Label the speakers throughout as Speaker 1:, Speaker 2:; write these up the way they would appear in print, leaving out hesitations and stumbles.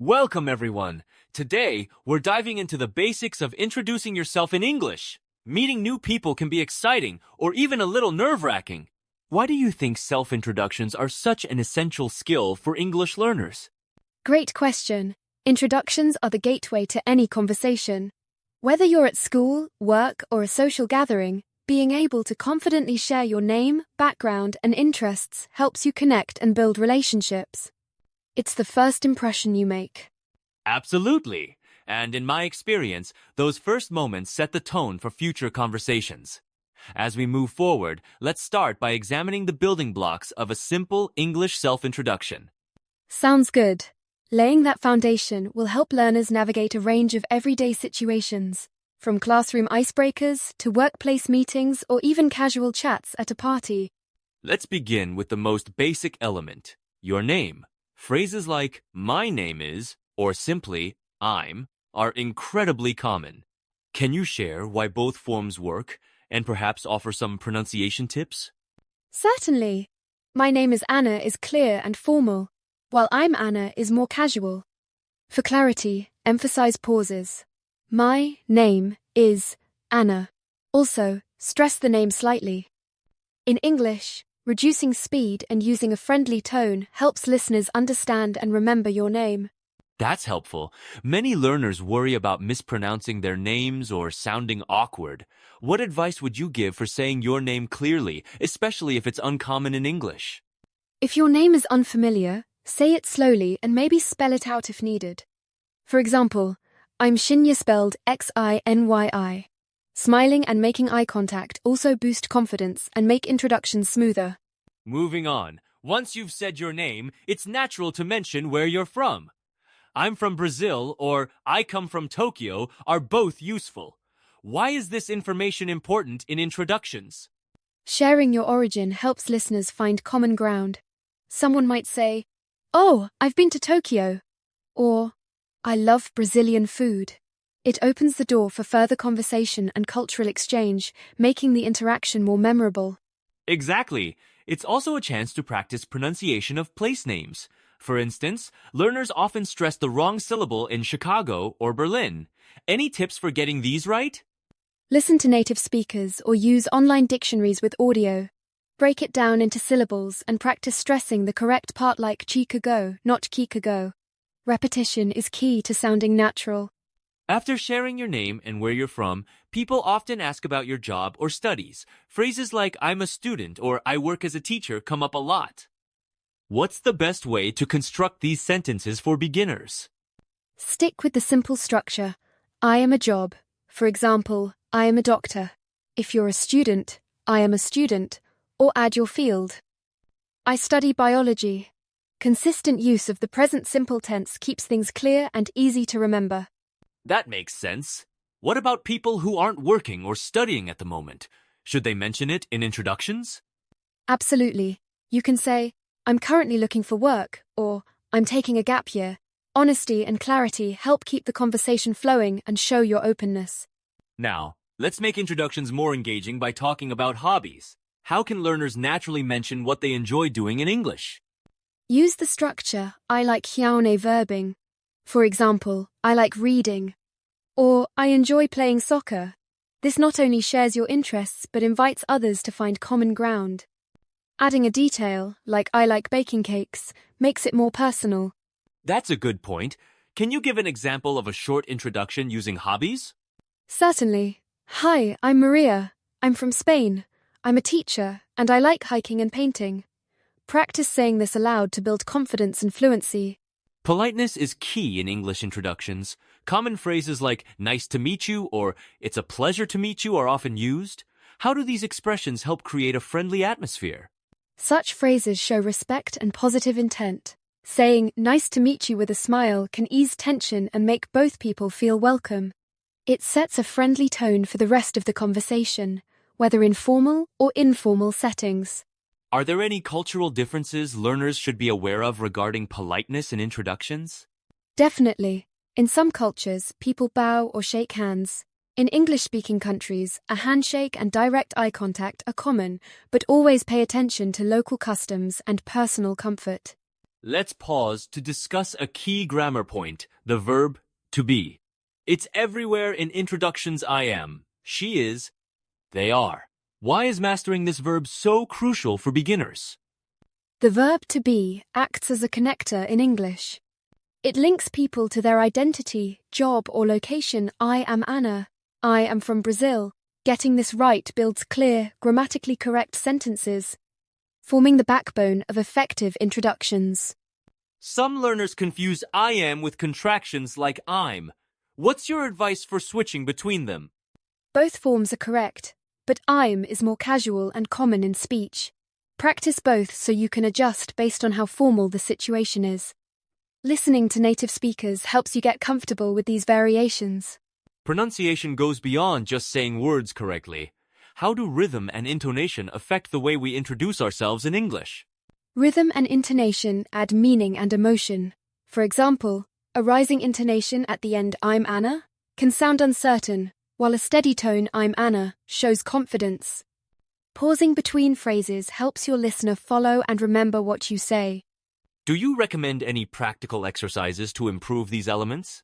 Speaker 1: Welcome, everyone. Today, we're diving into the basics of introducing yourself in English. Meeting new people can be exciting or even a little nerve-wracking. Why do you think self-introductions are such an essential skill for English learners?
Speaker 2: Great question. Introductions are the gateway to any conversation. Whether you're at school, work, or a social gathering, being able to confidently share your name, background, and interests helps you connect and build relationships. It's the first impression you make.
Speaker 1: Absolutely. And in my experience, those first moments set the tone for future conversations. As we move forward, let's start by examining the building blocks of a simple English self-introduction.
Speaker 2: Sounds good. Laying that foundation will help learners navigate a range of everyday situations, from classroom icebreakers to workplace meetings or even casual chats at a party.
Speaker 1: Let's begin with the most basic element, your name. Phrases like, my name is, or simply, I'm, are incredibly common. Can you share why both forms work, and perhaps offer some pronunciation tips?
Speaker 2: Certainly. My name is Anna is clear and formal, while I'm Anna is more casual. For clarity, emphasize pauses. My name is Anna. Also, stress the name slightly. In English, reducing speed and using a friendly tone helps listeners understand and remember your name.
Speaker 1: That's helpful. Many learners worry about mispronouncing their names or sounding awkward. What advice would you give for saying your name clearly, especially if it's uncommon in English?
Speaker 2: If your name is unfamiliar, say it slowly and maybe spell it out if needed. For example, I'm Shinya spelled Xinyi. Smiling and making eye contact also boost confidence and make introductions smoother.
Speaker 1: Moving on. Once you've said your name, it's natural to mention where you're from. I'm from Brazil or I come from Tokyo are both useful. Why is this information important in introductions?
Speaker 2: Sharing your origin helps listeners find common ground. Someone might say, "Oh, I've been to Tokyo," or "I love Brazilian food." It opens the door for further conversation and cultural exchange, making the interaction more memorable.
Speaker 1: Exactly. It's also a chance to practice pronunciation of place names. For instance, learners often stress the wrong syllable in Chicago or Berlin. Any tips for getting these right?
Speaker 2: Listen to native speakers or use online dictionaries with audio. Break it down into syllables and practice stressing the correct part like Chicago, not Kikago. Repetition is key to sounding natural.
Speaker 1: After sharing your name and where you're from, people often ask about your job or studies. Phrases like I'm a student or I work as a teacher come up a lot. What's the best way to construct these sentences for beginners?
Speaker 2: Stick with the simple structure. I am a job. For example, I am a doctor. If you're a student, I am a student, or add your field. I study biology. Consistent use of the present simple tense keeps things clear and easy to remember.
Speaker 1: That makes sense. What about people who aren't working or studying at the moment? Should they mention it in introductions?
Speaker 2: Absolutely. You can say, I'm currently looking for work, or I'm taking a gap year. Honesty and clarity help keep the conversation flowing and show your openness.
Speaker 1: Now, let's make introductions more engaging by talking about hobbies. How can learners naturally mention what they enjoy doing in English?
Speaker 2: Use the structure, I like hyone verbing. For example, I like reading. Or, I enjoy playing soccer. This not only shares your interests but invites others to find common ground. Adding a detail, like I like baking cakes, makes it more personal.
Speaker 1: That's a good point. Can you give an example of a short introduction using hobbies?
Speaker 2: Certainly. Hi, I'm Maria. I'm from Spain. I'm a teacher, and I like hiking and painting. Practice saying this aloud to build confidence and fluency.
Speaker 1: Politeness is key in English introductions. Common phrases like nice to meet you or it's a pleasure to meet you are often used. How do these expressions help create a friendly atmosphere?
Speaker 2: Such phrases show respect and positive intent. Saying nice to meet you with a smile can ease tension and make both people feel welcome. It sets a friendly tone for the rest of the conversation, whether in formal or informal settings.
Speaker 1: Are there any cultural differences learners should be aware of regarding politeness in introductions?
Speaker 2: Definitely. In some cultures, people bow or shake hands. In English-speaking countries, a handshake and direct eye contact are common, but always pay attention to local customs and personal comfort.
Speaker 1: Let's pause to discuss a key grammar point, the verb to be. It's everywhere in introductions. I am, she is, they are. Why is mastering this verb so crucial for beginners?
Speaker 2: The verb to be acts as a connector in English. It links people to their identity, job, or location. I am Anna. I am from Brazil. Getting this right builds clear, grammatically correct sentences, forming the backbone of effective introductions.
Speaker 1: Some learners confuse I am with contractions like I'm. What's your advice for switching between them?
Speaker 2: Both forms are correct, but I'm is more casual and common in speech. Practice both so you can adjust based on how formal the situation is. Listening to native speakers helps you get comfortable with these variations.
Speaker 1: Pronunciation goes beyond just saying words correctly. How do rhythm and intonation affect the way we introduce ourselves in English?
Speaker 2: Rhythm and intonation add meaning and emotion. For example, a rising intonation at the end I'm Anna can sound uncertain, while a steady tone I'm Anna shows confidence. Pausing between phrases helps your listener follow and remember what you say.
Speaker 1: Do you recommend any practical exercises to improve these elements?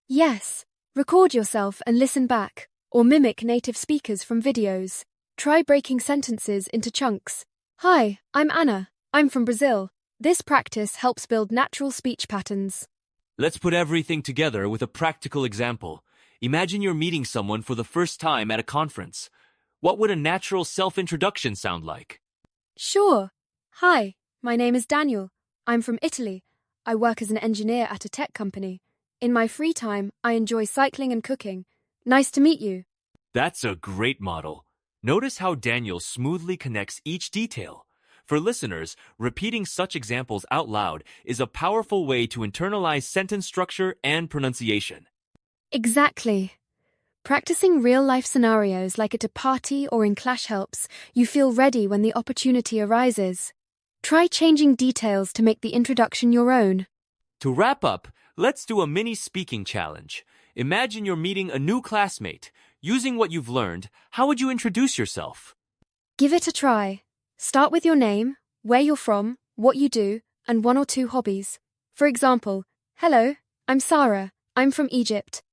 Speaker 2: Yes, record yourself and listen back, or mimic native speakers from videos. Try breaking sentences into chunks. Hi, I'm Anna. I'm from Brazil. This practice helps build natural speech patterns.
Speaker 1: Let's put everything together with a practical example. Imagine you're meeting someone for the first time at a conference. What would a natural self-introduction sound like?
Speaker 2: Sure. Hi, my name is Daniel. I'm from Italy. I work as an engineer at a tech company. In my free time, I enjoy cycling and cooking. Nice to meet you.
Speaker 1: That's a great model. Notice how Daniel smoothly connects each detail. For listeners, repeating such examples out loud is a powerful way to internalize sentence structure and pronunciation.
Speaker 2: Exactly. Practicing real-life scenarios like at a party or in class helps you feel ready when the opportunity arises. Try changing details to make the introduction your own.
Speaker 1: To wrap up, let's do a mini speaking challenge. Imagine you're meeting a new classmate. Using what you've learned, how would you introduce yourself?
Speaker 2: Give it a try. Start with your name, where you're from, what you do, and one or two hobbies. For example, hello, I'm Sarah. I'm from Egypt.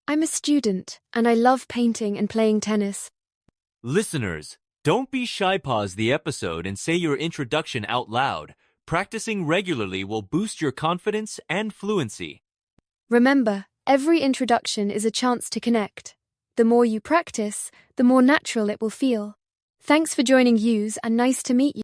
Speaker 2: I'm a student, and I love painting and playing tennis.
Speaker 1: Listeners, don't be shy. Pause the episode and say your introduction out loud. Practicing regularly will boost your confidence and fluency.
Speaker 2: Remember, every introduction is a chance to connect. The more you practice, the more natural it will feel. Thanks for joining Use and nice to meet you.